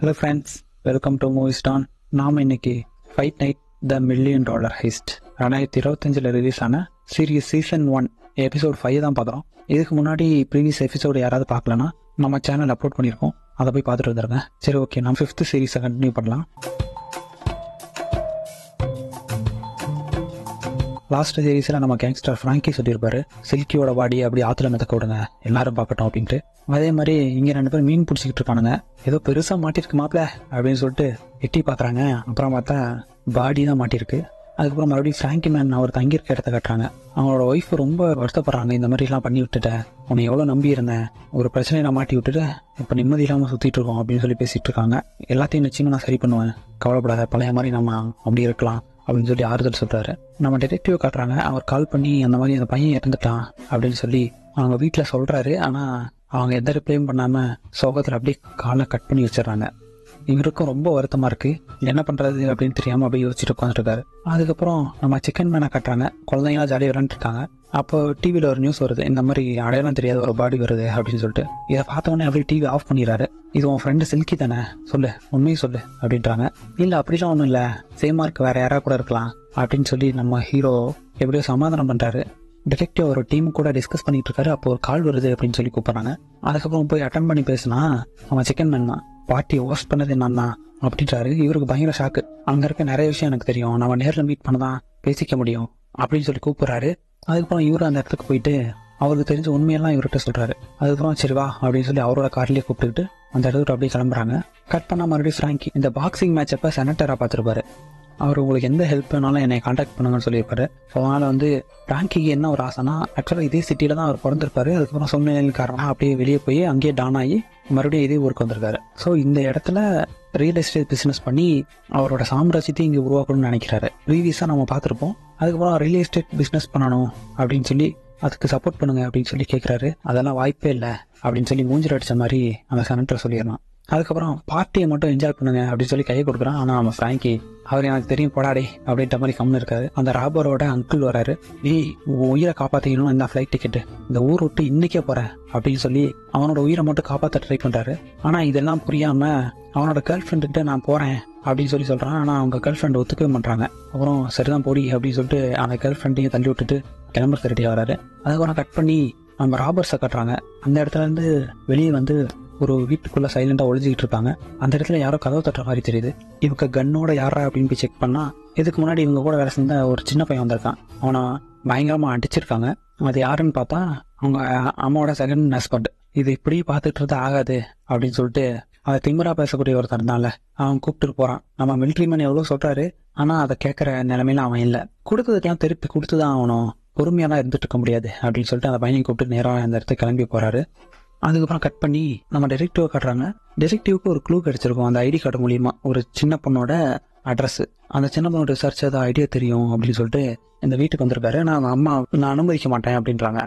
Hello friends, welcome to Movies Don. நாம் இன்னைக்கு Fight Night the $1,000,000 Heist 2025 release ஆன series season 1 episode 5 தான் பார்க்குறோம். இதுக்கு முன்னாடி ப்ரீவியஸ் எபிசோடு யாராவது பார்க்கலன்னா நம்ம சேனல் அப்லோட் பண்ணியிருக்கோம், அதை போய் பார்த்துட்டு வந்துடுங்க. சரி, ஓகே, நம்ம 5th சீரீஸை கண்டினியூ பண்ணலாம். லாஸ்ட் சீரீஸில் நம்ம கேங்ஸ்டர் ஃப்ராங்கி சொல்லியிருப்பாரு, சில்கியோட பாடி அப்படி ஆற்றுல மிதக்க விடுங்க, எல்லாரும் பார்க்கட்டும் அப்படின்ட்டு. அதே மாதிரி இங்கே 2 பேர் மீன் பிடிச்சிக்கிட்டு இருக்கானுங்க. ஏதோ பெருசாக மாட்டிருக்கு மாப்பிள்ள அப்படின்னு சொல்லிட்டு எட்டி பார்க்குறாங்க. அப்புறம் பார்த்தா பாடி தான் மாட்டிருக்கு. அதுக்கப்புறம் மறுபடியும் ஃப்ராங்கி மேன் அவர் தங்கியிருக்க இடத்த கட்டுறாங்க. அவங்களோட ஒய்ஃப் ரொம்ப வருத்தப்படுறாங்க, இந்த மாதிரிலாம் பண்ணி விட்டுட்டேன், உன்னை எவ்வளோ நம்பி இருந்தேன், ஒரு பிரச்சனையை நான் மாட்டி விட்டுட்டு இப்போ நிம்மதி இல்லாமல் சுற்றிட்டு இருக்கோம் அப்படின்னு சொல்லி பேசிகிட்டு இருக்காங்க. எல்லாத்தையும் நிச்சயமாக நான் சரி பண்ணுவேன், கவலைப்படாத, பழைய மாதிரி நம்ம அப்படி இருக்கலாம் அப்படின்னு சொல்லி ஆறுதல் சொல்கிறாரு. நம்ம டிடெக்டிவ் காட்டுறாங்க. அவர் கால் பண்ணி அந்த மாதிரி அந்த பையன் இறந்துட்டான் அப்படின்னு சொல்லி அவங்க வீட்டில் சொல்கிறாரு. ஆனால் அவங்க எந்த ரிப்ளையும் பண்ணாமல் சோகத்தில் அப்படியே காலை கட் பண்ணி வச்சிடறாங்க. இவருக்கும் ரொம்ப வருத்தமாக இருக்குது, என்ன பண்ணுறது அப்படின்னு தெரியாமல் அப்படியே யோசிச்சுட்டு உட்காந்துருக்காரு. அதுக்கப்புறம் நம்ம சிக்கன் மேனை காட்டுறாங்க. குழந்தைங்களாம் ஜாலியாக விளாண்டுருக்காங்க. அப்போ டிவியில் ஒரு நியூஸ் வருது, இந்த மாதிரி அடையாளம் தெரியாத ஒரு பாடி வருது அப்படின்னு சொல்லிட்டு. இதை பார்த்தோன்னே அப்படியே டிவி ஆஃப் பண்ணிடுறாரு. இது உன் ஃப்ரெண்டு சில்கி தானே, சொல்லு, உண்மையும் சொல்லு அப்படின்றாங்க. இல்லை அப்படிலாம் ஒன்றும் இல்லை, சேமாக இருக்கு, வேறு யாராவது கூட இருக்கலாம் அப்படின்னு சொல்லி நம்ம ஹீரோ எப்படியோ சமாதானம் பண்ணுறாரு. டிடெக்டிவ் ஒரு டீம் கூட டிஸ்கஸ் பண்ணிட்டு இருக்காரு. அப்போ ஒரு கால் வருது அப்படின்னு சொல்லி கூப்பிட்றாங்க. அதுக்கப்புறம் போய் அட்டன் பண்ணி பேசினா அவன் சிக்கன் மேன் தான், பார்ட்டியை ஹோஸ்ட் பண்ணது நான் தான் அப்படின்றாரு. இவருக்கு பயங்கர ஷாக்கு. அங்கே இருக்க நிறைய விஷயம் எனக்கு தெரியும், நம்ம நேரில் மீட் பண்ண தான் பேசிக்க முடியும் அப்படின்னு சொல்லி கூப்பிட்றாரு. அதுக்கப்புறம் இவரு அந்த இடத்துக்கு போயிட்டு அவருக்கு தெரிஞ்ச உண்மையெல்லாம் இவர்கிட்ட சொல்கிறாரு. அதுக்கப்புறம் சரி வா அப்படின்னு சொல்லி அவரோட கார்லேயே கூப்பிட்டுக்கிட்டு அந்த இடத்துக்கு அப்படியே கிளம்புறாங்க. கட் பண்ணால் மறுபடியும் ஃப்ராங்கி இந்த பாக்ஸிங் மேட்ச் அப்போ செனட்டராக பார்த்துருப்பாரு. அவர் உங்களுக்கு எந்த ஹெல்ப் வேணாலும் என்னை காண்டாக்ட் பண்ணுங்கன்னு சொல்லியிருப்பாரு. ஸோ அதனால் ஃப்ராங்கிக்கு என்ன ஒரு ஆசைனா, ஆக்சுவலாக இதே சிட்டியில் தான் அவர் பிறந்திருப்பாரு. அதுக்கப்புறம் சூழ்நிலை காரணமாக அப்படியே வெளியே போய் அங்கேயே டான் ஆகி மறுபடியும் இதே ஊருக்கு வந்திருக்காரு. ஸோ இந்த இடத்துல ரியல் எஸ்டேட் பிஸ்னஸ் பண்ணி அவரோட சாம்ராஜ்யத்தையும் இங்கே உருவாக்கணும்னு நினைக்கிறாரு. ப்ரீவியஸாக நம்ம பார்த்துருப்போம். அதுக்கப்புறம் ரியல் எஸ்டேட் பிஸ்னஸ் பண்ணணும் அப்படின்னு சொல்லி அதுக்கு சப்போர்ட் பண்ணுங்க அப்படின்னு சொல்லி கேட்குறாரு. அதெல்லாம் வாய்ப்பே இல்லை அப்படின்னு சொல்லி மூஞ்சில் அடித்த மாதிரி அந்த செனட்டர் சொல்லிடலாம். அதுக்கப்புறம் பார்ட்டியை மட்டும் என்ஜாய் பண்ணுங்க அப்படின்னு சொல்லி கையை கொடுக்குறான். ஆனால் நம்ம ஃப்ராங்கி அவர் எனக்கு தெரியும் போடாடே அப்படின்ற மாதிரி கம்முன்னு இருக்காரு. அந்த ராபரோட அங்கிள் வராரு. உயிரை காப்பாற்றிக்கணும், இந்த ஃப்ளைட் டிக்கெட்டு, இந்த ஊர் விட்டு இன்னைக்கே போகிறேன் அப்படின்னு சொல்லி அவனோட உயிரை மட்டும் காப்பாற்ற ட்ரை பண்ணுறாரு. ஆனால் இதெல்லாம் புரியாமல் அவனோட கேர்ள் ஃப்ரெண்டுகிட்ட நான் போகிறேன் அப்படின்னு சொல்லி சொல்கிறான். ஆனால் அவங்க கேர்ள் ஃப்ரெண்ட் ஒத்துக்கவே பண்ணுறாங்க. அப்புறம் சரிதான் போடி அப்படின்னு சொல்லிட்டு அந்த கேர்ள் ஃப்ரெண்டையும் தள்ளி விட்டுட்டு கிளம்புறது ரெடியாக வராரு. அதுக்கப்புறம் கட் பண்ணி நம்ம ராபர்ஸை கட்டுறாங்க. அந்த இடத்துலேருந்து வெளியே ஒரு வீட்டுக்குள்ளே சைலண்டாக ஒழிஞ்சிக்கிட்டு இருப்பாங்க. அந்த இடத்துல யாரோ கதவை தட்டுற மாதிரி தெரியுது. இவங்க கன்னோட யாரா அப்படின்னு போய் செக் பண்ணால் இதுக்கு முன்னாடி இவங்க கூட வேலை செஞ்ச ஒரு சின்ன பையன் வந்திருக்கான். அவனை பயங்கரமாக அடிச்சிருக்காங்க. அது யாருன்னு பார்த்தா அவங்க அம்மாவோட செகண்ட் ஹஸ்பண்ட். இது இப்படி பார்த்துட்டு இருந்தா ஆகாது அப்படின்னு சொல்லிட்டு அதை திமிரா பேசக்கூடிய ஒருத்தர் இருந்தான்ல, அவன் கூப்பிட்டு போகிறான். நம்ம மிலிட்ரி மேன் எவ்வளோ சொல்கிறாரு, ஆனால் அதை கேட்குற நிலைமையில அவன் இல்லை. கொடுத்ததுக்கெல்லாம் திருப்பி கொடுத்து தான் ஆகணும், பொறுமையாக இருந்துட்டு இருக்க முடியாது அப்படின்னு சொல்லிட்டு அந்த பையனை கூப்பிட்டு நேராக அந்த இடத்துக்கு கிளம்பி போகிறாரு. அதுக்கப்புறம் கட் பண்ணி நம்ம டிடெக்டிவ் காட்டுறாங்க. டிடெக்டிவ்க்கு ஒரு க்ளூ கிடைச்சிருக்கும் அந்த ஐடி கார்டு மூலியமா, ஒரு சின்ன பொண்ணோட அட்ரஸ். அந்த சின்ன பொண்ணோட விசாரிச்சு அது ஐடியா தெரியும் அப்படின்னு சொல்லிட்டு இந்த வீட்டுக்கு வந்திருக்காரு. நான் அம்மா நான் அனுமதிக்க மாட்டேன் அப்படின்றாங்க.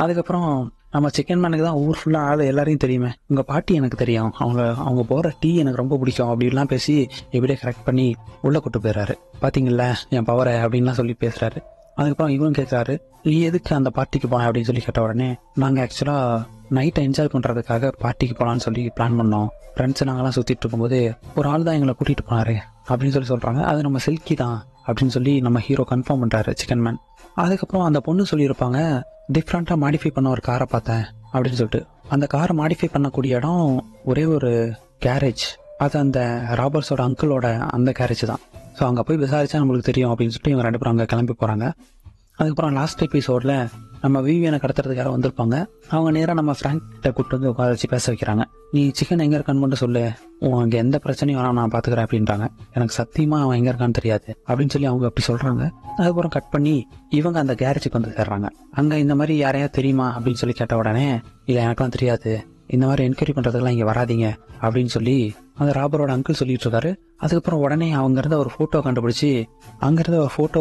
அதுக்கப்புறம் நம்ம சிக்கன் மேனுக்கு தான் ஊர் ஃபுல்லாக ஆள் எல்லாரையும் தெரியுமே, உங்கள் பாட்டி எனக்கு தெரியும், அவங்க போகிற டீ எனக்கு ரொம்ப பிடிக்கும் அப்படின்லாம் பேசி எப்படியே கரெக்ட் பண்ணி உள்ளே கூட்டு போயிடுறாரு. பார்த்தீங்கள என் பவரை அப்படின்லாம் சொல்லி பேசுகிறாரு. அதுக்கப்புறம் இவன் கேட்குறாரு, நீ எதுக்கு அந்த பார்ட்டிக்கு போனேன் அப்படின்னு சொல்லி கேட்ட உடனே, நாங்கள் ஆக்சுவலாக நைட்டை என்ஜாய் பண்ணுறதுக்காக பார்ட்டிக்கு போகலான்னு சொல்லி பிளான் பண்ணோம். ஃப்ரெண்ட்ஸ் நாங்களாம் சுற்றிட்டு இருக்கும்போது ஒரு ஆள் தான் எங்களை கூட்டிகிட்டு போனாரு அப்படின்னு சொல்லி சொல்கிறாங்க. அது நம்ம சில்கி தான் அப்படின்னு சொல்லி நம்ம ஹீரோ கன்ஃபார்ம் பண்ணுறாரு சிக்கன் மேன். அதுக்கப்புறம் அந்த பொண்ணு சொல்லியிருப்பாங்க, டிஃப்ரெண்ட்டாக மாடிஃபை பண்ண ஒரு காரை பார்த்தேன் அப்படின்னு சொல்லிட்டு. அந்த காரை மாடிஃபை பண்ணக்கூடிய இடம் ஒரே ஒரு கேரேஜ், அது அந்த ராபர்ஸோட அங்கிளோட அந்த கேரேஜ் தான். ஸோ அங்கே போய் விசாரிச்சா நம்மளுக்கு தெரியும் அப்படின்னு சொல்லிட்டு இவங்க 2 பேரும் அங்கே கிளம்பி போகிறாங்க. அதுக்கப்புறம் லாஸ்ட் எபிசோடில் நம்ம விவியனை கடத்துறதுக்கு யாரும் வந்திருப்பாங்க. அவங்க நேராக நம்ம ஃப்ராங்கிட்ட கூப்பிட்டு வந்து உட்கார வச்சு பேச வைக்கிறாங்க. நீ சிக்கன் எங்கே இருக்கான்னு மட்டும் சொல்லு, அங்கே எந்த பிரச்சனையும் வேணாம், நான் பார்த்துக்கிறேன் அப்படின்றாங்க. எனக்கு சத்தியமாக அவன் எங்கே இருக்கான்னு தெரியாது அப்படின்னு சொல்லி அவங்க அப்படி சொல்கிறாங்க. அதுக்கப்புறம் கட் பண்ணி இவங்க அந்த கேரேஜுக்கு வந்து சேர்றாங்க. அங்கே இந்த மாதிரி யாரையா தெரியுமா அப்படின்னு சொல்லி கேட்ட உடனே, இல்லை எனக்குலாம் தெரியாது, இந்த மாதிரி என்கொயரி பண்ணுறதுக்கெல்லாம் இங்கே வராதிங்க அப்படின்னு சொல்லி அந்த ராபரோட அங்கிள் சொல்லிட்டு இருக்காரு. அதுக்கப்புறம் உடனே அங்கேருந்த ஒரு ஃபோட்டோவை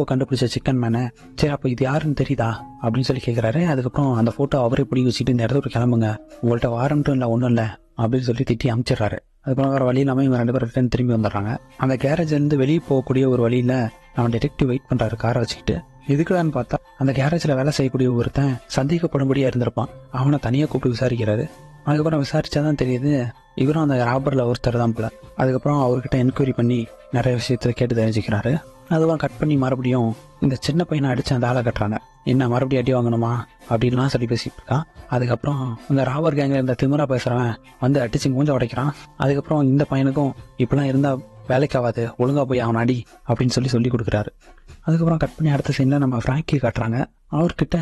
கண்டுபிடிச்ச சிக்கன் மேனை, சரி அப்போ இது யாருன்னு தெரியுதா அப்படின்னு சொல்லி கேட்குறாரு. அதுக்கப்புறம் அந்த ஃபோட்டோ அவரே பிடி வச்சுட்டு இந்த இடத்துல கிளம்புங்க, உங்கள்கிட்ட வாரண்ட்டும் இல்லை ஒன்றும் இல்லை அப்படின்னு சொல்லி திட்டி அனுப்பிச்சிடுறாரு. அதுக்கப்புறம் வேறு வழி இல்லாமல் இவங்க 2 பேரும் ரிட்டர்ன் திரும்பி வந்துடுறாங்க. அந்த கேரேஜ்லேருந்து வெளியே போகக்கூடிய ஒரு வழியில் நம்ம டிடெக்டிவ் வெயிட் பண்ணுறாரு காரை வச்சுக்கிட்டு. எதுக்குடான்னு பார்த்தா அந்த கேரேஜில் வேலை செய்யக்கூடிய ஒருத்தன் சந்தேகப்படும்படியாக இருந்திருப்பான். அவனை தனியாக கூப்பிட்டு விசாரிக்கிறாரு. அதுக்கப்புறம் விசாரிச்சாதான் தெரியுது, இவரும் அந்த ராபரில் ஒருத்தர் தான் போல. அதுக்கப்புறம் அவர்கிட்ட என்கொயரி பண்ணி நிறைய விஷயத்த கேட்டு தெரிஞ்சுக்கிறாரு. அதுவும் கட் பண்ணி மறுபடியும் இந்த சின்ன பையனை அடித்து அந்த ஆளை கட்டுறாங்க. என்ன மறுபடியும் அடி வாங்கணுமா அப்படின்லாம் சொல்லி பேசிட்டு இருக்கான். அதுக்கப்புறம் இந்த ராபர் கேங்கில் இந்த திமிரா பேசுகிறவன் வந்து அடித்து மூஞ்ச உடைக்கிறான். அதுக்கப்புறம் இந்த பையனுக்கும் இப்படிலாம் இருந்தால் வேலைக்காகாது, ஒழுங்காக போய் அவன் அடி அப்படின்னு சொல்லி கொடுக்குறாரு. அதுக்கப்புறம் கட் பண்ணி அடுத்த சீனில் நம்ம ஃப்ராங்கி காட்டுறாங்க. அவர்கிட்ட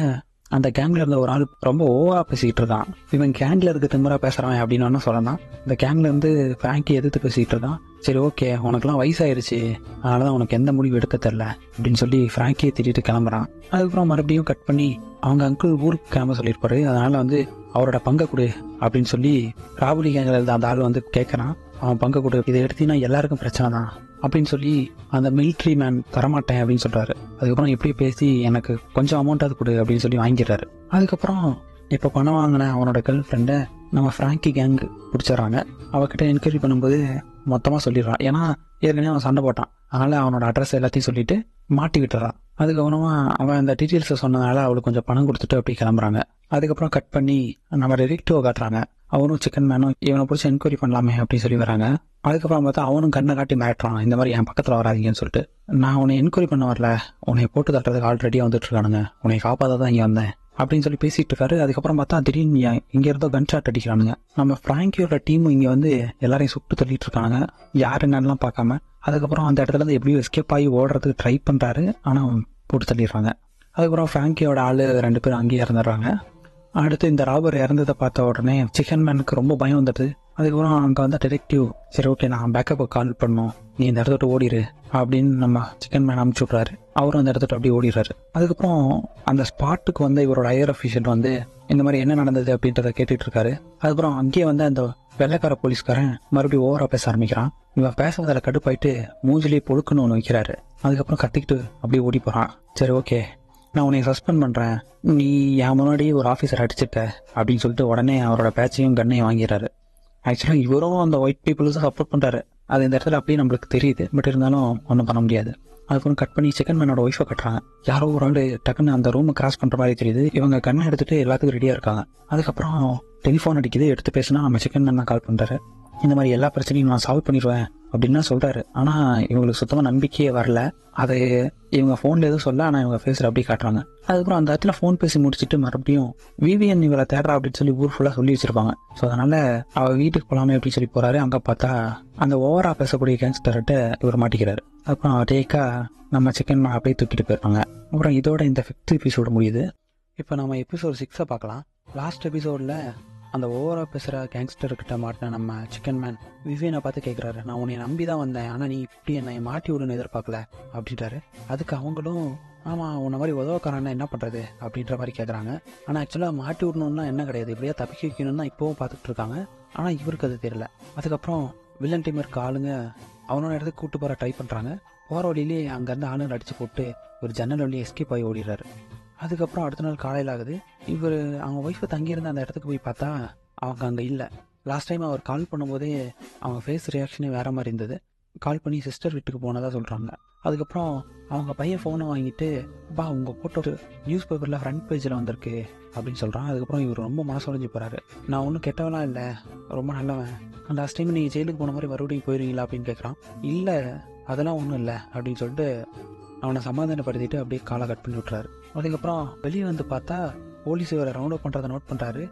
அந்த கேங்கில் இருந்த ஒரு ஆள் ரொம்ப ஓவராக பேசிக்கிட்டு இருக்கான். இவன் கேங்கில் இருக்க திமிரா பேசுகிறவன் அப்படின்னு ஒன்றும் சொல்லலாம். இந்த கேங்கில் இருந்து ஃப்ராங்கி எதிர்த்து பேசிக்கிட்டு இருக்கான். சரி ஓகே, உனக்குலாம் வயசாயிருச்சு, அதனால தான் உனக்கு எந்த முடிவு எடுக்க தெரில அப்படின்னு சொல்லி ஃப்ராங்கியை திட்டிட்டு கிளம்புறான். அதுக்கப்புறம் மறுபடியும் கட் பண்ணி அவங்க அங்கிள் ஊருக்கு கிளம்ப சொல்லியிருப்பாரு. அதனால் வந்து அவரோட பங்கை கொடு அப்படின்னு சொல்லி ராபுலி கேங்கில் இருந்த அந்த ஆள் வந்து கேட்குறான். அவன் பங்கை கொடு, இதை எடுத்தீங்கன்னா எல்லாருக்கும் பிரச்சனை தான் அப்படின்னு சொல்லி அந்த மிலிட்ரி மேன் தரமாட்டேன் அப்படின்னு சொல்கிறாரு. அதுக்கப்புறம் எப்படி பேசி எனக்கு கொஞ்சம் அமௌண்ட்டாவது கொடு அப்படின்னு சொல்லி வாங்கிடுறாரு. அதுக்கப்புறம் இப்போ பணம் வாங்கின அவனோட கேர்ள் ஃப்ரெண்டை நம்ம ஃப்ராங்கி கேங் பிடிச்சிடறாங்க. அவகிட்ட என்கொயரி பண்ணும்போது மொத்தமாக சொல்லிடுறான். ஏன்னா ஏற்கனவே அவன் சண்டை போட்டான், அதனால் அவனோட அட்ரஸ் எல்லாத்தையும் சொல்லிட்டு மாட்டி விட்டுறான். அதுக்கப்புறமா அவன் அந்த டீட்டெயில்ஸை சொன்னதுனால அவளுக்கு கொஞ்சம் பணம் கொடுத்துட்டு அப்படி கிளம்புறாங்க. அதுக்கப்புறம் கட் பண்ணி நம்ம டிடெக்டிவை காட்டுறாங்க. அவனும் சிக்கன் மேனும் இவனை பிடிச்சி என்கொயரி பண்ணலாமே அப்படின்னு சொல்லி வராங்க. அதுக்கப்புறம் பார்த்தா அவனும் கண்ணை காட்டி மிரட்டுறான், இந்த மாதிரி என் பக்கத்தில் வராதிங்கன்னு சொல்லிட்டு. நான் உன்னை என்கொயரி பண்ண வரல, உன்னை போட்டு தட்டுறதுக்கு ஆல்ரெடியாக வந்துட்டு இருக்கானுங்க, உன்னை காப்பாற்ற தான் இங்கே வந்தேன் அப்படின்னு சொல்லி பேசிட்டு இருக்காரு. அதுக்கப்புறம் பார்த்தா திடீர்னு இங்கே இருந்தோ கன் ஷாட் அடிக்கிறானுங்க. நம்ம ஃப்ராங்கியோட டீமும் இங்கே வந்து எல்லாரையும் சுட்டு தள்ளிட்டு இருக்காங்க, யார் என்னென்னலாம் பார்க்காம. அதுக்கப்புறம் அந்த இடத்துல இருந்து எப்படியும் எஸ்கேப் ஆகி ஓடுறதுக்கு ட்ரை பண்ணுறாரு, ஆனால் போட்டு தள்ளிடுறாங்க. அதுக்கப்புறம் ஃப்ராங்கியோட ஆள் 2 பேரும் அங்கேயே இறந்துடுறாங்க. அடுத்து இந்த ராபர் இறந்ததை பார்த்த உடனே சிக்கன் மேனுக்கு ரொம்ப பயம் வந்துடுது. அதுக்கப்புறம் அங்கே வந்து டிடெக்டிவ், சரி ஓகே நான் பேக்கப்புக்கு கால் பண்ணோம், நீ இந்த இடத்த விட்டு ஓடிடு அப்படின்னு நம்ம சிக்கன் மேன் அனுப்பிச்சு விட்றாரு. அவரும் அந்த இடத்துல அப்படியே ஓடிடுறாரு. அதுக்கப்புறம் அந்த ஸ்பாட்டுக்கு வந்து இவரோட ஹையர் அஃபீஷியல் வந்து இந்த மாதிரி என்ன நடந்தது அப்படின்றத கேட்டுட்டு இருக்காரு. அதுக்கப்புறம் அங்கேயே வந்து அந்த வெள்ளைக்கார போலீஸ்காரன் மறுபடியும் ஓவரா பேச ஆரம்பிக்கிறான். இவன் பேசுறதில் கடுப்பாயிட்டு மூஞ்சிலேயே பொழுக்குன்னு ஒன்று வைக்கிறாரு. அதுக்கப்புறம் கத்திக்கிட்டு அப்படியே ஓடி போகிறான். சரி ஓகே, நான் உன்னை சஸ்பெண்ட் பண்ணுறேன், நீ என் முன்னாடி ஒரு ஆஃபீஸர் அடிச்சிட்ட அப்படின்னு சொல்லிட்டு உடனே அவரோட பேச்சையும் கண்ணையும் வாங்கிடுறாரு. ஆக்சுவலாக இவரும் அந்த ஒயிட் பீப்புள்ஸை சப்போர்ட் பண்ணுறாரு, அது இந்த இடத்துல அப்படியே நம்மளுக்கு தெரியுது. பட் இருந்தாலும் ஒன்றும் பண்ண முடியாது. அதுக்கப்புறம் கட் பண்ணி சிக்கன் மேனோட ஒய்ஃபை கட்டுறாங்க. யாரோ ஒரு ஆள் டக்குன்னு அந்த ரூமை கிராஸ் பண்ணுற மாதிரி தெரியுது. இவங்க கண்ணை எடுத்துகிட்டு எல்லாத்துக்கும் ரெடியாக இருக்காங்க. அதுக்கப்புறம் டெலிஃபோன் அடிக்குது, எடுத்து பேசினா நம்ம சிக்கன் மேன் கால் பண்ணுறாரு. இந்த மாதிரி எல்லா பிரச்சனையும் நான் சால்வ் பண்ணிடுவேன் அப்படின்னு சொல்கிறாரு. ஆனால் இவங்களுக்கு சுத்தமாக நம்பிக்கையே வரல. அது இவங்க ஃபோனில் எதுவும் சொல்ல, ஆனால் இவங்க ஃபேஸில் அப்படியே காட்டுறாங்க. அதுக்கப்புறம் அந்த இடத்துல ஃபோன் பேசி முடிச்சுட்டு மறுபடியும் விவிஎன் இவளை தேடுறா அப்படின்னு சொல்லி ஊர் ஃபுல்லாக சொல்லி வச்சிருப்பாங்க. ஸோ அதனால் அவள் வீட்டுக்கு போகலாமே அப்படின்னு சொல்லி போகிறாரு. அங்கே பார்த்தா அந்த ஓவரா பேசக்கூடிய கேங்ஸ்டர்கிட்ட இவர் மாட்டிக்கிறாரு. அப்புறம் டேக்கா நம்ம சிக்கன் அப்படியே தூக்கிட்டு போயிருப்பாங்க. அப்புறம் இதோட இந்த 5th எபிசோடு முடியுது. இப்போ நம்ம எபிசோட் 6 பார்க்கலாம். லாஸ்ட் எபிசோடில் அந்த ஓவரா பேசுகிற கேங்ஸ்டர்கிட்ட மாட்டின நம்ம சிக்கன் மேன் விவியனை பார்த்து கேட்குறாரு, நான் உன்னை நம்பி தான் வந்தேன், ஆனால் நீ இப்படி என்னை மாட்டி விடுன்னு எதிர்பார்க்கல அப்படின்றாரு. அதுக்கு அவங்களும் ஆமாம் உன்ன மாதிரி உதவக்காரன்னா என்ன பண்ணுறது அப்படின்ற மாதிரி கேட்குறாங்க. ஆனால் ஆக்சுவலாக மாட்டி விடணும்னா என்ன கிடையாது, இப்படியே தப்பிக்க வைக்கணும்னு தான் இப்போவும் பார்த்துட்டு இருக்காங்க. ஆனால் இவருக்கு அது தெரியல. அதுக்கப்புறம் வில்லன் டீம் இருக்க ஆளுங்க அவனோட இடத்துக்கு கூட்டு போகிற ட்ரை பண்ணுறாங்க. போகிற வழியிலே அங்கேருந்து ஆளுங்க அடித்து போட்டு ஒரு ஜன்னல் வழியே எஸ்கேப் ஆகி ஓடிடுறாரு. அதுக்கப்புறம் அடுத்த நாள் காலையில் ஆகுது. இவர் அவங்க ஒய்ஃபை தங்கியிருந்த அந்த இடத்துக்கு போய் பார்த்தா அவங்க அங்கே இல்லை. லாஸ்ட் டைம் அவர் கால் பண்ணும்போதே அவங்க ஃபேஸ் ரியாக்ஷனே வேறு மாதிரி இருந்தது. கால் பண்ணி சிஸ்டர் வீட்டுக்கு போனதாக சொல்கிறாங்க. அதுக்கப்புறம் அவங்க பையன் ஃபோனை வாங்கிட்டு உங்கள் ஃபோட்டோ நியூஸ் பேப்பரில் ஃப்ரண்ட் பேஜில் வந்திருக்கு அப்படின்னு சொல்கிறான். அதுக்கப்புறம் இவர் ரொம்ப மனசுடைஞ்சு போகிறாரு. நான் ஒன்றும் கெட்டவெல்லாம் இல்லை, ரொம்ப நல்லவன், லாஸ்ட் டைம் நீங்கள் ஜெயிலுக்கு போன மாதிரி மறுபடியும் போயிருவீங்களா அப்படின்னு கேட்குறான். இல்லை அதெல்லாம் ஒன்றும் இல்லை அப்படின்னு சொல்லிட்டு அவனை சமாதானப்படுத்திட்டு அப்படியே காலை கட் பண்ணி விட்றாரு. அதுக்கப்புறம் வெளியே வந்து பார்த்தா போலீஸ் இவரை ரவுண்ட் அப் பண்ணுறதை நோட் பண்ணுறாரு.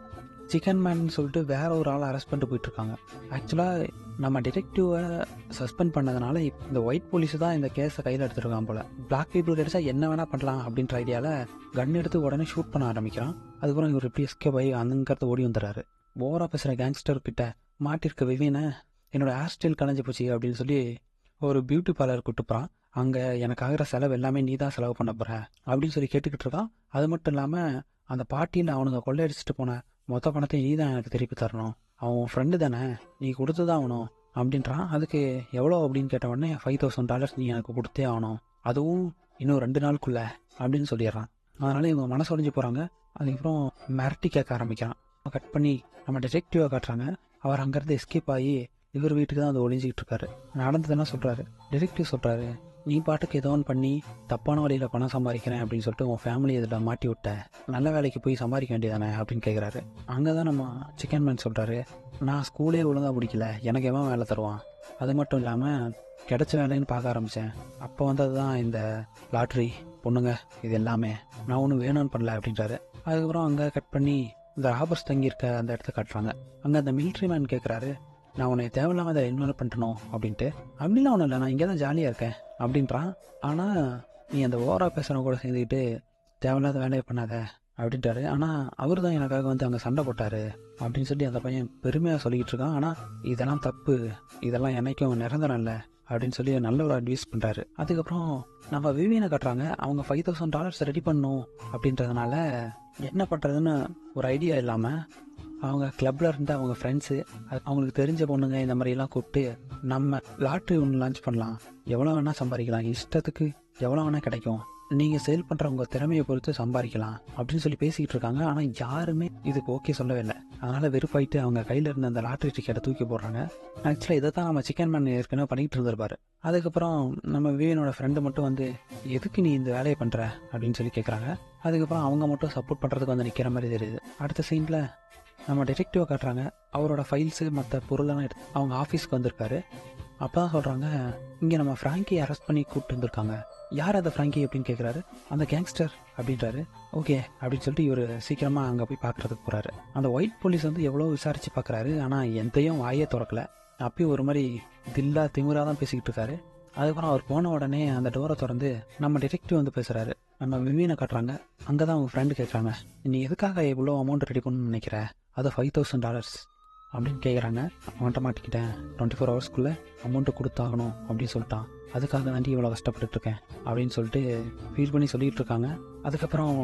சிக்கன் மேன் சொல்லிட்டு வேற ஒரு ஆளை அரெஸ்ட் பண்ணிட்டு போயிட்டுருக்காங்க. ஆக்சுவலாக நம்ம டிடெக்டிவை சஸ்பெண்ட் பண்ணதுனால இந்த ஒயிட் போலீஸ் தான் இந்த கேஸை கையில் எடுத்துருக்கான் போல். பிளாக் பீப்புள் கிடைச்சா என்ன வேணால் பண்ணலாம் அப்படின்ற ஐடியாவில் கன் எடுத்து உடனே ஷூட் பண்ண ஆரம்பிக்கிறான். அதுக்கப்புறம் இவர் எப்படி எஸ்கேப் ஆகி அங்கங்கிறத ஓடி வந்துடுறாரு. ஓவராக பேசுகிற கேங்ஸ்டர்கிட்ட மாட்டிருக்க விவினை என்னோட ஹேர் ஸ்டைல் கலைஞ்சி போச்சு அப்படின்னு சொல்லி ஒரு பியூட்டி பார்லர் கூட்டுப்புறான். அங்கே எனக்கு ஆகிற செலவு எல்லாமே நீ தான் செலவு பண்ண போகிற அப்படின்னு சொல்லி கேட்டுக்கிட்டு இருக்கான். அது மட்டும் இல்லாமல் அந்த பார்ட்டியில் அவனுங்க கொள்ளையடிச்சிட்டு போன மொத்த பணத்தையும் நீ தான் எனக்கு திருப்பி தரணும், அவன் ஃப்ரெண்டு தானே, நீ கொடுத்து தான் ஆகணும் அப்படின்றான். அதுக்கு எவ்வளோ அப்படின்னு கேட்ட உடனே $5,000 நீ எனக்கு கொடுத்தே ஆகணும், அதுவும் இன்னும் 2 நாளுக்குள்ள அப்படின்னு சொல்லிடுறான். அதனால இவங்க மனசு ஒழிஞ்சு போகிறாங்க. அதுக்கப்புறம் மிரட்டி கேட்க ஆரம்பிக்கிறான். கட் பண்ணி நம்ம டிடெக்டிவாக காட்டுறாங்க. அவர் அங்கேருந்து எஸ்கேப் ஆகி இவர் வீட்டுக்கு தான் அது ஒழிஞ்சிக்கிட்டு இருக்காரு. நடந்ததெல்லாம் சொல்கிறாரு. டிடெக்டிவ் சொல்கிறாரு, நீ பாட்டுக்கு ஏதோ ஒன்று பண்ணி தப்பான வழியில் பணம் சம்பாதிக்கிறேன் அப்படின்னு சொல்லிட்டு உன் ஃபேமிலி இதில் மாட்டி விட்ட, நல்ல வேலைக்கு போய் சம்பாதிக்க வேண்டியதானே அப்படின்னு கேட்குறாரு. அங்கே தான் நம்ம சிக்கன் மேன் சொல்கிறாரு, நான் ஸ்கூலே ஒழுங்காக பிடிக்கல, எனக்கு எவன் வேலை தருவான், அது மட்டும் இல்லாமல் கிடைச்ச வேலைன்னு பார்க்க ஆரம்பித்தேன், அப்போ வந்தது தான் இந்த லாட்ரி பொண்ணுங்க இது எல்லாமே, நான் ஒன்றும் வேணும்னு பண்ணல அப்படின்றாரு. அதுக்கப்புறம் அங்கே கட் பண்ணி இந்த ராபர்ஸ் தங்கியிருக்க அந்த இடத்த காட்டுறாங்க. அங்கே அந்த மிலிட்ரி மேன் கேட்குறாரு, நான் உன்னை தேவையில்லாமல் அதை இன்வால்வ் பண்ணிட்டணும் அப்படின்ட்டு. அப்படிலாம் ஒன்றும் இல்லை, நான் இங்கே தான் ஜாலியாக இருக்கேன் அப்படின்றான். ஆனால் நீ அந்த ஓவராக பேசுகிறவங்க கூட சேர்ந்துக்கிட்டு தேவையில்லாத வேலையை பண்ணாத அப்படின்ட்டாரு. ஆனால் அவர் தான் எனக்காக வந்து அங்கே சண்டை போட்டார் அப்படின்னு சொல்லி அந்த பையன் பெருமையாக சொல்லிக்கிட்டு இருக்கான். ஆனால் இதெல்லாம் தப்பு, இதெல்லாம் என்னைக்கும் நிரந்தரம் இல்லை அப்படின்னு சொல்லி நல்ல ஒரு அட்வைஸ் பண்ணுறாரு. அதுக்கப்புறம் நம்ம விவியனை கட்டுறாங்க. அவங்க $5,000 ரெடி பண்ணணும் அப்படின்றதுனால என்ன பண்ணுறதுன்னு ஒரு ஐடியா இல்லாமல் அவங்க கிளப்பில் இருந்து அவங்க ஃப்ரெண்ட்ஸு அவங்களுக்கு தெரிஞ்ச பொண்ணுங்க இந்த மாதிரிலாம் கூப்பிட்டு நம்ம லாட்ரி ஒன்று லான்ச் பண்ணலாம், எவ்வளோ வேணால் சம்பாதிக்கலாம், இஷ்டத்துக்கு எவ்வளோ வேணால் கிடைக்கும், நீங்கள் சேல் பண்ணுற உங்கள் திறமையை பொறுத்து சம்பாதிக்கலாம் அப்படின்னு சொல்லி பேசிக்கிட்டு இருக்காங்க. ஆனால் யாருமே இதுக்கு ஓகே சொல்லவே இல்லை. அதனால் வெறுப்பாயிட்டு அவங்க கையில் இருந்த அந்த லாட்ரி டிக்கெட்டை தூக்கி போடுறாங்க. ஆக்சுவலாக இதை தான் நம்ம சிக்கன் மேன் ஏற்கனவே பண்ணிக்கிட்டு இருந்திருப்பாரு. அதுக்கப்புறம் நம்ம விவியனோட ஃப்ரெண்டு மட்டும் வந்து எதுக்கு நீ இந்த வேலையை பண்ணுற அப்படின்னு சொல்லி கேட்குறாங்க. அதுக்கப்புறம் அவங்க மட்டும் சப்போர்ட் பண்ணுறதுக்கு வந்து நிற்கிற மாதிரி தெரியுது. அடுத்த சீனில் நம்ம டிடெக்டிவை காட்டுறாங்க. அவரோட ஃபைல்ஸு மற்ற பொருளெல்லாம் எடுத்து அவங்க ஆஃபீஸ்க்கு வந்திருக்காரு. அப்போ தான் சொல்கிறாங்க, இங்கே நம்ம ஃப்ராங்கி அரெஸ்ட் பண்ணி கூப்பிட்டு வந்திருக்காங்க. யார் அந்த ஃப்ராங்கி அப்படின்னு கேட்குறாரு. அந்த கேங்ஸ்டர் அப்படின்றாரு. ஓகே அப்படின்னு சொல்லிட்டு இவர் சீக்கிரமாக அங்கே போய் பார்க்குறதுக்கு போகிறாரு. அந்த ஒயிட் போலீஸ் வந்து எவ்வளோ விசாரித்து பார்க்குறாரு, ஆனால் எந்தையும் வாயே திறக்கல. அப்பயும் ஒரு மாதிரி தில்லா திமிராக தான் பேசிக்கிட்டு இருக்காரு. அதுக்கப்புறம் அவர் போன உடனே அந்த டோரை திறந்து நம்ம டிடெக்டிவ் வந்து பேசுகிறாரு. நம்ம விவியனை காட்டுறாங்க. அங்கே தான் அவங்க ஃப்ரெண்டு கேட்குறாங்க, நீ எதுக்காக இவ்வளோ அமௌண்ட் ரெடி பண்ணணும்னு நினைக்கிற, அது $5,000 அப்படின்னு கேட்குறாங்க. அவன்கிட்ட மாட்டிக்கிட்டேன், 24 ஹவர்ஸ்க்குள்ளே அமௌண்ட்டு கொடுத்தாகணும் அப்படின்னு சொல்லிட்டான், அதுக்காக தாண்டி இவ்வளோ கஷ்டப்பட்டுருக்கேன் அப்படின்னு சொல்லிட்டு ஃபீல் பண்ணி சொல்லிகிட்டு இருக்காங்க. அதுக்கப்புறம்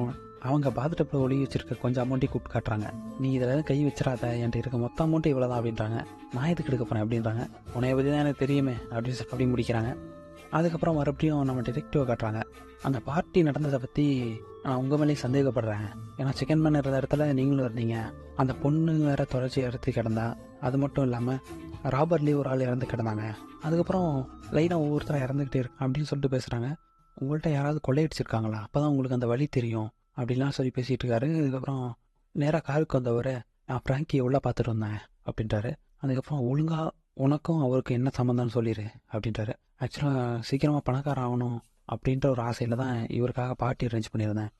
அவங்க பாத்டப்பில் ஒளி வச்சிருக்க கொஞ்சம் அமௌண்ட்டையும் கூப்பிட்டு காட்டுறாங்க. நீ இதில் கை வச்சிடாத, என்கிட்ட இருக்க மொத்த அமௌண்ட்டு இவ்வளோ தான் அப்படின்றாங்க. நான் எதுக்கு எடுக்க போகிறேன் அப்படின்றாங்க. உன்னைய பற்றி தான் எனக்கு தெரியுமே அப்படின்னு அப்படி முடிக்கிறாங்க. அதுக்கப்புறம் மறுபடியும் நம்ம டிடெக்டிவை காட்டுறாங்க. அந்த பார்ட்டி நடந்ததை பற்றி நான் உங்கள் மேலேயும் சந்தேகப்படுறேன், ஏன்னா சிக்கன் மேன் இருந்த இடத்துல நீங்களும் இருந்தீங்க, அந்த பொண்ணு வேற தொடர்ச்சி இறந்து கிடந்தா, அது மட்டும் இல்லாமல் ராபர்ட்லி ஒரு ஆள் இறந்து கிடந்தாங்க, அதுக்கப்புறம் லைனாக ஒவ்வொருத்தராக இறந்துக்கிட்டே இருக்கு அப்படின்னு சொல்லிட்டு பேசுகிறாங்க. உங்கள்கிட்ட யாராவது கொள்ளையடிச்சிருக்காங்களா, அப்போ தான் உங்களுக்கு அந்த வழி தெரியும் அப்படின்லாம் சொல்லி பேசிகிட்டு இருக்காரு. அதுக்கப்புறம் நேராக காருக்கு வந்தவர், நான் ஃப்ராங்கியை உள்ளே பார்த்துட்டு வந்தேன் அப்படின்றாரு. அதுக்கப்புறம் ஒழுங்காக உனக்கும் அவருக்கு என்ன சம்மந்தம்னு சொல்லிடு அப்படின்றாரு. ஆக்சுவலாக சீக்கிரமாக பணக்காரன் ஆகணும் அப்படின்ற ஒரு ஆசையில் தான் இவருக்காக பார்ட்டி அரேஞ்ச் பண்ணியிருந்தேன்.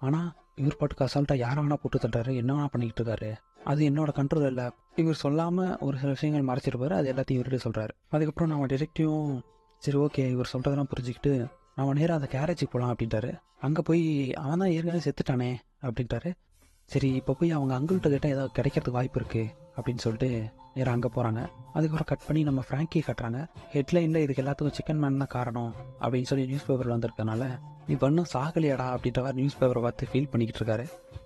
ஆனால் இவர் பாட்டுக்கு அசால்ட்டாக யாரை வேணால் போட்டு தட்டாரு, என்ன வேணால் பண்ணிக்கிட்டு இருக்காரு, அது என்னோட கண்ட்ரோல் இல்லை. இவர் சொல்லாமல் ஒரு சில விஷயங்கள் மறைச்சிருப்பாரு, அது எல்லாத்தையும் இவர்கிட்ட சொல்கிறாரு. அதுக்கப்புறம் நம்ம டிடெக்டிவும் சரி ஓகே இவர் சொல்கிறதெல்லாம் புரிஞ்சுக்கிட்டு நம்ம நேராக அந்த கேரேஜுக்கு போகலாம் அப்படின்ட்டாரு. அங்கே போய் அவன் தான் ஏற்கனவே செத்துட்டானே அப்படின்ட்டாரு. சரி இப்போ போய் அவங்க அங்கிள்கிட்ட கேட்டால் ஏதாவது கிடைக்கிறதுக்கு வாய்ப்பு இருக்குது அப்படின்னு சொல்லிட்டு நேராக அங்கே போகிறாங்க. அதுக்கப்புறம் கட் பண்ணி நம்ம ஃப்ராங்கி கட்டுறாங்க. ஹெட்லைனில் இதுக்கு எல்லாத்துக்கும் சிக்கன் மேன் தான் காரணம் அப்படின்னு சொல்லி நியூஸ் பேப்பரில் வந்திருக்கனால நீ பண்ணும் சாகலியாடா அப்படின்ற மாதிரி நியூஸ் பேப்பரை பார்த்து ஃபீல் பண்ணிக்கிட்டு இருக்காரு.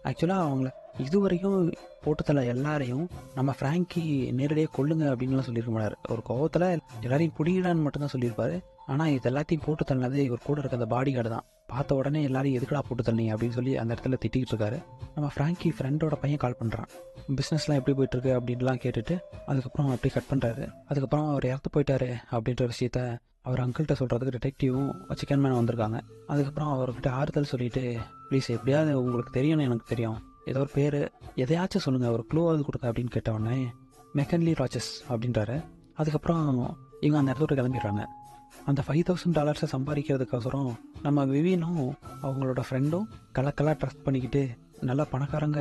ஆக்சுவலாக அவங்கள இது வரைக்கும் போட்டதில் எல்லாரையும் நம்ம ஃப்ராங்கி நேரடியாக கொல்லுங்க அப்படின்லாம் சொல்லியிருக்க மாட்டார். ஒரு கோவத்தில் எல்லாரையும் பிடிக்கலான்னு மட்டும்தான் சொல்லியிருப்பாரு. ஆனால் இது எல்லாத்தையும் போட்டு தள்ளினது இவர் கூட இருக்க அந்த பாடி கார்டு தான். பார்த்த உடனே எல்லாரையும் எதுக்கடா போட்டு தள்ளினீங்க அப்படின்னு சொல்லி அந்த இடத்துல திட்டிகிட்டு இருக்காரு. நம்ம ஃப்ராங்கி ஃப்ரெண்டோட பையன் கால் பண்ணுறான். பிஸ்னஸ்லாம் எப்படி போயிட்டுருக்கு அப்படின்லாம் கேட்டுட்டு அதுக்கப்புறம் அப்படியே கட் பண்ணுறாரு. அதுக்கப்புறம் அவர் இறந்து போயிட்டாரு அப்படின்ற விஷயத்த அவர் அங்கிள்கிட்ட சொல்கிறதுக்கு டிடெக்டிவும் சிக்கன் மேன் வந்திருக்காங்க. அதுக்கப்புறம் அவர்கிட்ட ஆறுதல் சொல்லிட்டு, ப்ளீஸ் எப்படியாவது உங்களுக்கு தெரியும்னு எனக்கு தெரியும், ஏதோ ஒரு பேர் எதையாச்சும் சொல்லுங்கள், ஒரு க்ளூவாவது கொடுங்க அப்படின்னு கேட்டவுடனே மெக்கன்லி ராஜஸ் அப்படின்றாரு. அதுக்கப்புறம் இவங்க அந்த இடத்துல கிளம்பிடுறாங்க. அந்த $5,000 சம்பாதிக்கிறதுக்கோசரம் நம்ம விவியனும் அவங்களோட ஃப்ரெண்டும் கலக்கலாக ட்ரஸ்ட் பண்ணிக்கிட்டு நல்லா பணக்காரங்க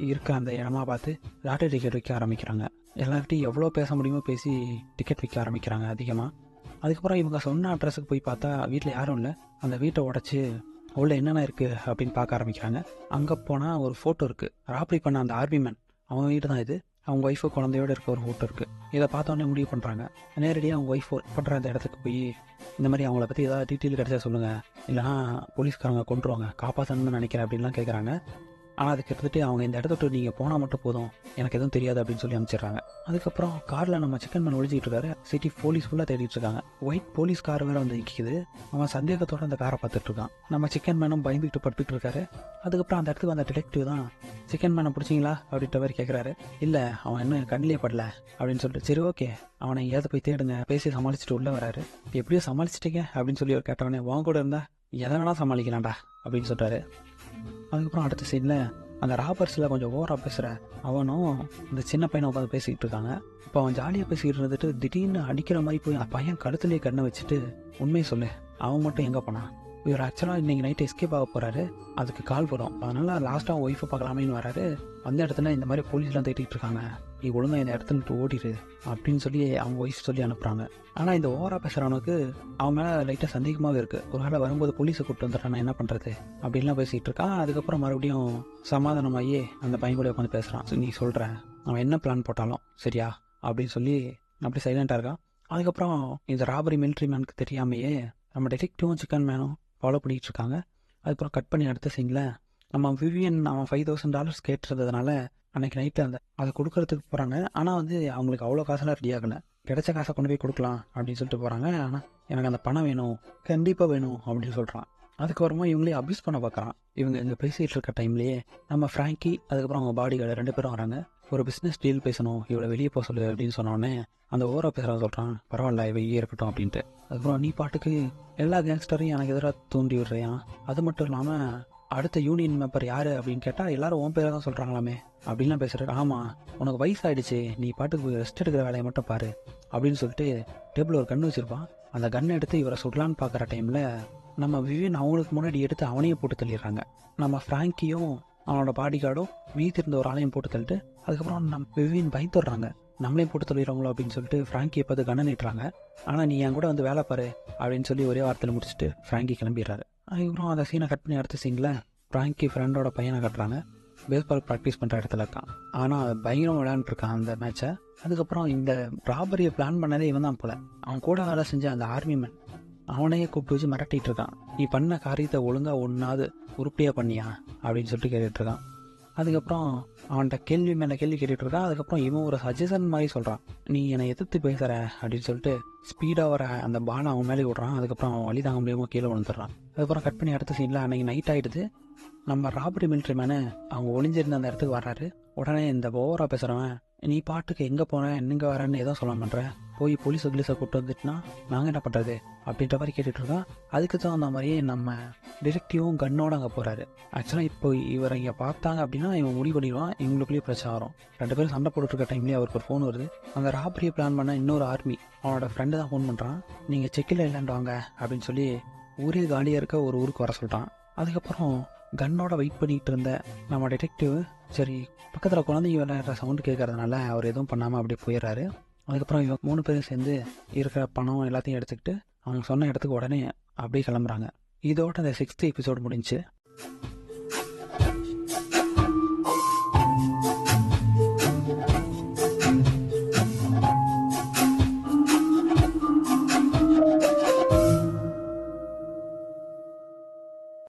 இருக்க அந்த இடமா பார்த்து லாட்டரி டிக்கெட் விற்க ஆரம்பிக்கிறாங்க. எல்லார்கிட்டையும் எவ்வளோ பேச முடியுமோ பேசி டிக்கெட் விற்க ஆரம்பிக்கிறாங்க அதிகமாக. அதுக்கப்புறம் இவங்க சொன்ன அட்ரஸுக்கு போய் பார்த்தா வீட்டில் யாரும் இல்லை. அந்த வீட்டை உடச்சி உள்ள என்னென்ன இருக்குது அப்படின்னு பார்க்க ஆரம்பிக்கிறாங்க. அங்கே போனால் ஒரு ஃபோட்டோ இருக்குது, ராப்ரி பண்ண அந்த ஆர்மி மேன் அவன் வீடு தான் இது. அவங்க ஒய்ஃபு குழந்தையோடு இருக்க ஒரு ஃபோட்டோ இருக்குது. இதை பார்த்தோன்னே முடிவு பண்ணுறாங்க, நேரடியாக அவங்க ஒய்ஃப் ஒர்க் பண்ணுற அந்த இடத்துக்கு போய் இந்த மாதிரி அவங்கள பற்றி ஏதாவது டீட்டெயில் கிடைச்சா சொல்லுங்கள், இல்லைனா போலீஸ்காரங்க கொண்டுருவாங்க, காப்பாற்றணும்னு நினைக்கிறேன் அப்படின்லாம் கேட்குறாங்க. ஆனால் அதுக்கு எடுத்துட்டு அவங்க இந்த இடத்த விட்டு நீங்கள் போனால் மட்டும் போதும், எனக்கு எதுவும் தெரியாது அப்படின்னு சொல்லி அனுப்பிச்சிடுறாங்க. அதுக்கப்புறம் காரில் நம்ம சிக்கன் மேன் ஒழிச்சிட்டு இருக்காரு. சிட்டி போலீஸ் ஃபுல்லாக தேடிட்டு இருக்காங்க. ஒயிட் போலீஸ் கார் வேற வந்து நிற்கிது. அவன் சந்தேகத்தோட அந்த காரை பார்த்துட்டு இருக்கான். நம்ம சிக்கன் மேனும் பயந்துட்டு படுத்துட்டு இருக்காரு. அதுக்கப்புறம் அந்த இடத்துக்கு வந்த டிடெக்டிவ் தான் சிக்கன் மேனை பிடிச்சிங்களா அப்படின்ற மாதிரி கேட்குறாரு. இல்லை, அவன் இன்னும் கண்ணிலே படல அப்படின்னு சொல்லிட்டு, சரி ஓகே அவனை எங்கேயாவது போய் தேடுங்க, பேசி சமாளிச்சுட்டு உள்ள வராரு. எப்படியோ சமாளிச்சிட்டீங்க அப்படின்னு சொல்லி ஒரு கேட்டவனே, வாங்க கூட இருந்தா எதை வேணா சமாளிக்கலாம்டா அப்படின்னு சொல்றாரு. அதுக்கப்புறம் அடுத்த சைடில் அந்த ராபர்ஸில் கொஞ்சம் ஓவராக பேசுகிற அவனும் இந்த சின்ன பையனை உட்காந்து பேசிக்கிட்டு இருக்காங்க. இப்போ அவன் ஜாலியாக பேசிக்கிட்டு இருந்துட்டு திடீர்னு அடிக்கிற மாதிரி போய் அந்த பையன் கழுத்துலேயே கண்ணை வச்சுட்டு, உண்மையை சொல்லு அவன் மட்டும் எங்கே போனான், இவர் ஆக்சுவலாக இன்னைக்கு நைட்டு எஸ்கேப் ஆக போகிறாரு, அதுக்கு கால் வரும், அதனால லாஸ்ட்டாக ஒய்ஃபை பார்க்கலாமேன்னு வராரு. அந்த இடத்துல இந்த மாதிரி போலீஸ்லாம் தேடிட்டு இருக்காங்க, நீ ஒழுங்காக இந்த இடத்துல விட்டு ஓடிடு அப்படின்னு சொல்லி அவங்க ஒய்ஃப் சொல்லி அனுப்புகிறாங்க. ஆனால் இந்த ஓவராக பேசுகிறவனுக்கு அவன் மேலே லைட்டாக சந்தேகமாகவே இருக்குது. ஒரு வேளை வரும்போது போலீஸை கூப்பிட்டு வந்துட்டா நான் என்ன பண்ணுறது அப்படின்லாம் பேசிகிட்டு இருக்கான். அதுக்கப்புறம் மறுபடியும் சமாதானமாகி அந்த பையன் கூட உட்காந்து பேசுகிறான். நீ சொல்கிற அவன் என்ன பிளான் போட்டாலும் சரியா அப்படின்னு சொல்லி அப்படி சைலண்டாக இருக்கான். அதுக்கப்புறம் இந்த ராபரி மிலிட்ரி மேனுக்கு தெரியாமையே நம்ம டிடெக்டிவும் சிக்கன் மேனும் ஃபாலோ பண்ணிகிட்டு இருக்காங்க. அதுக்கப்புறம் கட் பண்ணி அடுத்த சீனில் நம்ம விவியன் அவன் $5,000 கேட்டுறதுனால அன்னைக்கு நைட்டு அதை கொடுக்கறதுக்கு போகிறாங்க. ஆனால் அவங்களுக்கு அவ்வளோ காசெல்லாம் ரெடி ஆகலை. கிடைச்ச காசை கொண்டு போய் கொடுக்கலாம் அப்படின்னு சொல்லிட்டு போகிறாங்க. ஆனால் எனக்கு அந்த பணம் வேணும், கண்டிப்பாக வேணும் அப்படின்னு சொல்கிறான். அதுக்கப்புறமா இவங்களே அப்யூஸ் பண்ண பார்க்குறான். இவங்க இங்கே பேசிகிட்டு இருக்க டைம்லேயே நம்ம ஃப்ராங்கி அதுக்கப்புறம் அவங்க பாடி கார்டு 2 பேரும் வராங்க. ஒரு பிஸ்னஸ் டீல் பேசணும், இவளை வெளியே போக சொல்லு அப்படின்னு சொன்னோடனே அந்த ஓவராக பேசுகிறவன் சொல்கிறான், பரவாயில்ல வெளியே இருக்கட்டும் அப்படின்ட்டு. அதுக்கப்புறம் நீ பாட்டுக்கு எல்லா கேங்ஸ்டரையும் எனக்கு எதிராக தூண்டி விடுறியான், அது மட்டும் இல்லாமல் அடுத்த யூனியன் மெம்பர் யார் அப்படின்னு கேட்டால் எல்லாரும் உன் பேரை தான் சொல்கிறாங்களாமே அப்படின்லாம் பேசுகிறாரு. ஆமாம், உனக்கு வயசாகிடுச்சு, நீ பாட்டுக்கு ரெஸ்ட் எடுக்கிற வேலையை மட்டும் பாரு அப்படின்னு சொல்லிட்டு டேபிள் ஒரு கன்று வச்சுருப்பான். அந்த கன்னை எடுத்து இவரை சுடலான்னு பார்க்குற டைமில் நம்ம விவியன் அவங்களுக்கு முன்னாடி எடுத்து அவனையும் போட்டு தள்ளிடுறாங்க. நம்ம ஃப்ராங்கியும் அவனோட பாடி கார்டும் மீதி இருந்த ஒரு ஆளையும் போட்டு தள்ளிட்டு அதுக்கப்புறம் நம்ம விவியன் பயந்துடுறாங்க, நம்மளையும் போட்டு தள்ளிடுறாங்களோ அப்படின்னு சொல்லிட்டு ஃப்ராங்கியை பார்த்து கண்ணை நீட்டுறாங்க. ஆனால் நீ என் கூட வேலை பாரு அப்படின்னு சொல்லி ஒரே வார்த்தையில் முடிச்சுட்டு ஃப்ராங்கி கிளம்பிடுறாரு. அதுக்கப்புறம் அந்த சீனை கட் பண்ணி அடுத்த சீனில் ஃப்ராங்கி ஃப்ரெண்டோட பையனை கட்டுறாங்க. பேஸ்பால் ப்ராக்டிஸ் பண்ணுற இடத்துல இருக்கான். ஆனால் பயங்கரமாக விளையாண்டுருக்கான் அந்த மேட்சை. அதுக்கப்புறம் இந்த ராபரியை பிளான் பண்ணதே இவன் தான் போல. அவன் கூட வேலை செஞ்ச அந்த ஆர்மி மேன் அவனையே கூப்பிட்டு வச்சு மிரட்டிகிட்டு இருக்கான். நீ பண்ண காரியத்தை ஒழுங்காக ஒன்றாவது உருப்படியாக பண்ணியா அப்படின்னு சொல்லிட்டு கேட்டுட்டு இருக்கான். அதுக்கப்புறம் அவன்கிட்ட கேள்வி மேலே கேள்வி கேட்டுட்டு இருக்கான். அதுக்கப்புறம் இவன் ஒரு சஜஷன் மாதிரி சொல்கிறான், நீ என்னை எதிர்த்து பேசுகிற அப்படின்னு சொல்லிட்டு ஸ்பீடாக வர அந்த பானை அவன் மேலே விடுறான். அதுக்கப்புறம் அவன் வழி தாங்க முடியாமல் கீழே விழுந்துடுறான். அதுக்கப்புறம் கட் பண்ணி அடுத்த சீனில் அன்றைக்கி நைட் ஆகிடுது. நம்ம ராபரி மிலிட்ரி மேனு அவங்க ஒளிஞ்சிருந்த அந்த இடத்துக்கு வர்றாரு. உடனே இந்த ஓவராக பேசுகிறவன், நீ பாட்டுக்கு எங்கே போனேன் எங்கே வரேன்னு எதோ சொல்ல பண்ணுற, போய் போலீஸை கூப்பிட்டு வந்துட்டுனா நாங்கள் என்ன பண்ணுறது அப்படின்ற மாதிரி கேட்டுட்டு இருக்கோம். அதுக்கு தான் அந்த மாதிரியே நம்ம டிடெக்டிவும் கன்னோட அங்கே போகிறாரு. ஆக்சுவலாக இப்போ இவரை இங்கே பார்த்தாங்க அப்படின்னா இவன் முடிவு பண்ணிடுவான், இவங்களுக்குள்ளேயே பிரச்சனை வரும். 2 பேரும் சண்டை போட்டுருக்க டைம்லேயே அவருக்கு ஒரு ஃபோன் வருது. அந்த ராபரியை பிளான் பண்ண இன்னொரு ஆர்மி அவனோட ஃப்ரெண்டு தான் ஃபோன் பண்ணுறான். நீங்கள் செக்கில் இல்லைன்னு வாங்க அப்படின்னு சொல்லி ஊரே காலியாக இருக்க ஒரு ஊருக்கு வர சொல்லிட்டான். அதுக்கப்புறம் கன்னோட வெயிட் பண்ணிகிட்டு இருந்த நம்ம டிடெக்டிவ் சரி பக்கத்தில் குழந்தைங்க விளையாடுற சவுண்டு கேட்கறதுனால அவர் எதுவும் பண்ணாமல் அப்படியே போயிடுறாரு. அதுக்கப்புறம் இவங்க 3 பேரும் சேர்ந்து இருக்கிற பணம் எல்லாத்தையும் எடுத்துக்கிட்டு அவங்க சொன்ன இடத்துக்கு உடனே அப்படியே கிளம்புறாங்க. இதோட அந்த 6th எபிசோடு முடிஞ்சு.